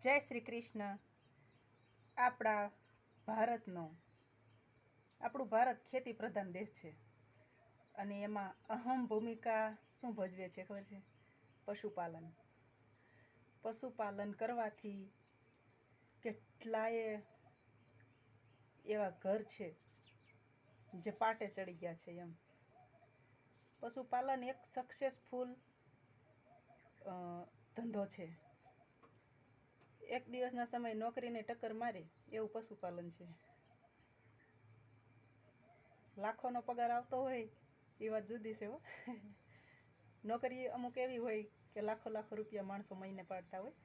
જય શ્રી કૃષ્ણ. આપણું ભારત ખેતી પ્રધાન દેશ છે અને એમાં અહમ ભૂમિકા શું ભજવે છે ખબર છે? પશુપાલન કરવાથી કેટલાય એવા ઘર છે જે પાટે ચડી ગયા છે. પશુપાલન એક સક્સેસફુલ ધંધો છે. એક દિવસના સમય નોકરીને ટક્કર મારે એવું પશુપાલન છે. લાખોનો પગાર આવતો હોય એ વાત જુદી છે. નોકરી અમુક એવી હોય કે લાખો રૂપિયા માણસો મહિને પાડતા હોય,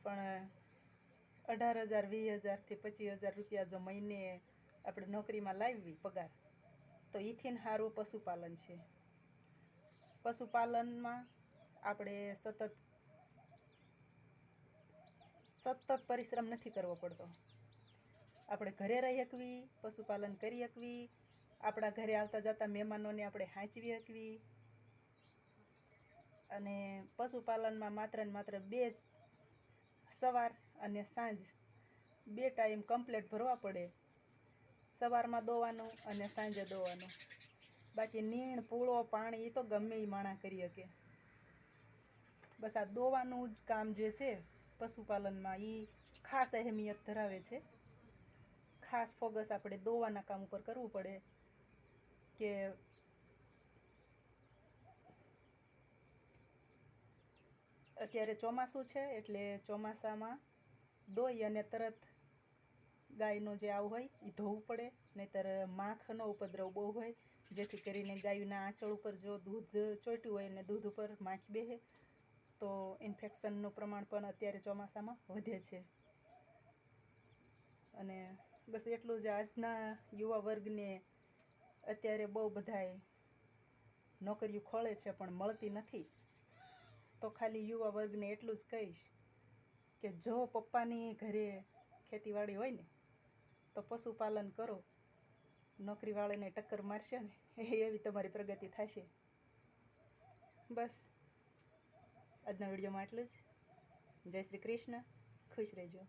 પણ 18,000 20,000 થી 25,000 રૂપિયા જો મહિને આપણે નોકરીમાં લાવવી પગાર, તો એથી સારું પશુપાલન છે. પશુપાલનમાં આપણે સતત પરિશ્રમ નથી કરવો પડતો. આપણે ઘરે રહી શકવી, પશુપાલન કરી શકવી, આપણા ઘરે આવતા જતા મહેમાનોને આપણે સાચવી શકવી. અને પશુપાલનમાં માત્ર ને માત્ર સવાર અને સાંજ 2 ટાઈમ કમ્પ્લીટ ભરવા પડે. સવારમાં દોવાનું અને સાંજે દોવાનું. બાકી નીણ પૂળો પાણી એ તો ગમે એ માણસ કરી શકે. બસ આ દોવાનું જ કામ જે છે પશુપાલનમાં, એ ખાસ અહેમિયત ધરાવે છે. ખાસ ફોકસ આપણે દોવાના કામ ઉપર કરવું પડે કે અત્યારે ચોમાસું છે એટલે ચોમાસામાં દોઈ અને તરત ગાયનું જે આવું હોય એ ધોવું પડે, નહીંતર માખનો ઉપદ્રવ બહુ હોય, જેથી કરીને ગાયના આંચળ ઉપર જો દૂધ ચોંટ્યું હોય અને દૂધ ઉપર માખી બેસે તો ઇન્ફેક્શનનું પ્રમાણ પણ અત્યારે ચોમાસામાં વધે છે. અને બસ એટલું જ, આજના યુવા વર્ગને અત્યારે બહુ બધાય નોકરીઓ ખોળે છે પણ મળતી નથી. તો ખાલી યુવા વર્ગને એટલું જ કહીશ કે જો પપ્પાની ઘરે ખેતીવાડી હોય ને તો પશુપાલન કરો. નોકરીવાળાને ટક્કર મારશે ને એવી તમારી પ્રગતિ થશે. બસ આજના વિડીયોમાં એટલું જ. જય શ્રી કૃષ્ણ. ખુશ રહેજો.